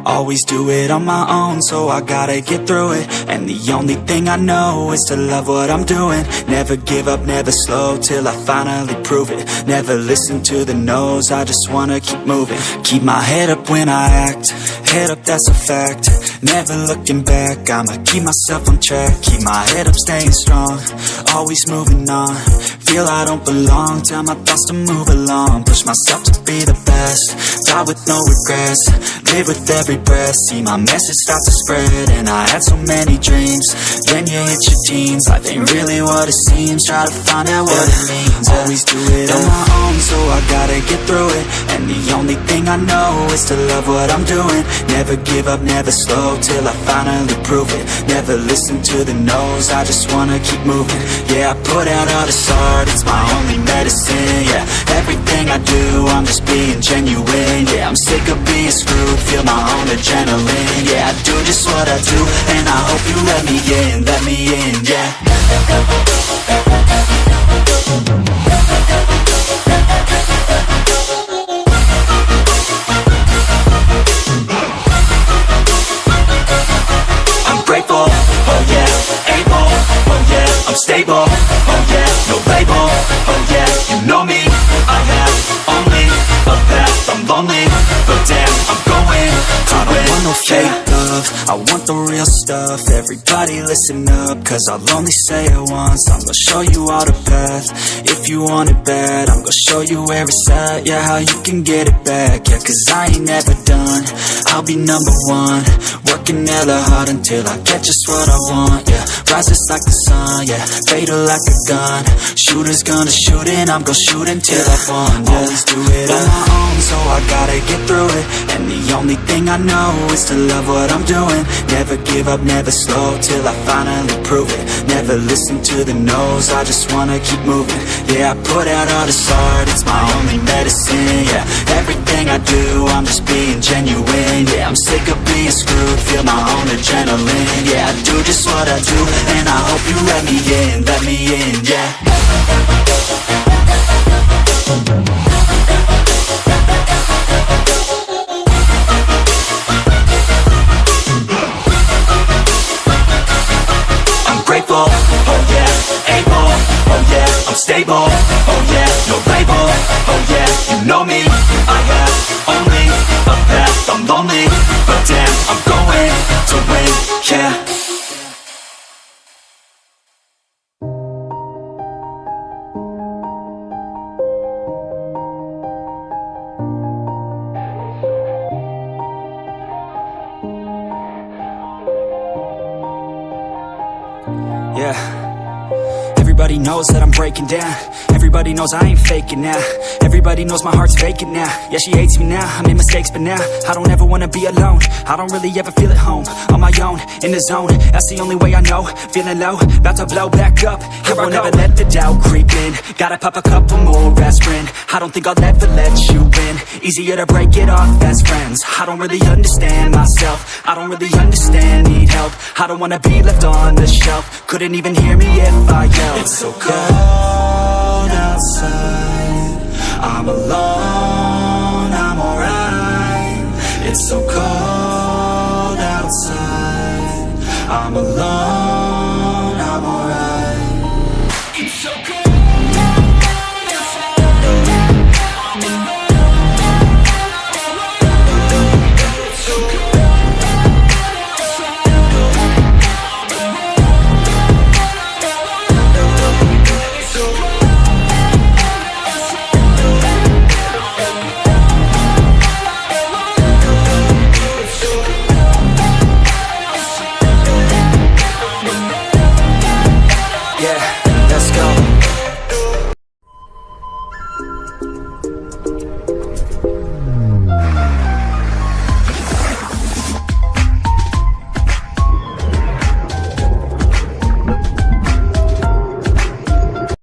Always do it on my own, so I gotta get through it. And the only thing I know is to love what I'm doing. Never give up, never slow, till I finally prove it. Never listen to the no's, I just wanna keep moving. Keep my head up when I act, head up, that's a fact. Never looking back, I'ma keep myself on track. Keep my head up, staying strong, always moving on. Feel I don't belong, tell my thoughts to move along. Push myself to be the best, die with no regrets. Live with every breath, see my message start to spread. And I had so many dreams, then you hit your teens. Life ain't really what it seems, try to find out what it means. Always do it on my own, so I gotta get through it. And the only thing I know is to love what I'm doing. Never give up, never slow, till I finally prove it. Never listen to the no's, I just wanna keep moving. Yeah, I put out all this art, it's my only medicine. Yeah, everything I do, I'm just being genuine. Yeah, I'm sick of being screwed, feel my own adrenaline. Yeah, I do just what I do, and I hope you let me in, yeah. I'm grateful, oh yeah, able, oh yeah, I'm stable, oh yeah, no label, oh yeah, you know me, I have only a path, I'm lonely, but damn, I'm going to win. I don't want no fake love, I want the real stuff. Everybody listen up, cause I'll only say it once. I'm gonna show you all the path, if you want it bad. I'm gonna show you where it's at, yeah, how you can get it back. Yeah, cause I ain't never done, I'll be number one. Working hella hard until I get just what I want, yeah. Rises like the sun, yeah, fatal like a gun. Shooter's gonna shoot and I'm gonna shoot until I won, yeah. Always do it on my own, so I gotta get through it. And the only thing I know is to love what I'm doing. Never give up, never slow, till I finally prove it. Never listen to the no's, I just wanna keep moving. Yeah, I put out all this art, it's my only medicine. Yeah, everything I do, I'm just being genuine. Yeah, I'm sick of being screwed, feel my own adrenaline. Yeah, I do just what I do, and I hope you let me in, yeah. I'm grateful, oh yeah, able, oh yeah, I'm stable, oh yeah, no label, oh yeah, you know me, I have only a path, I'm lonely, but damn, I'm going to win, yeah. Yeah, everybody knows that I'm breaking down. Everybody knows I ain't faking now. Everybody knows my heart's vacant now. Yeah, she hates me now, I made mistakes but now I don't ever wanna be alone. I don't really ever feel at home. On my own, in the zone, that's the only way I know. Feeling low, about to blow back up. Here I won't ever let the doubt creep in. Gotta pop a couple more aspirin. I don't think I'll ever let you in. Easier to break it off as friends. I don't really understand myself, I don't really understand, need help. I don't wanna be left on the shelf. Couldn't even hear me if I yelled. It's so cold outside, I'm alone, I'm alright. It's so cold outside, I'm alone.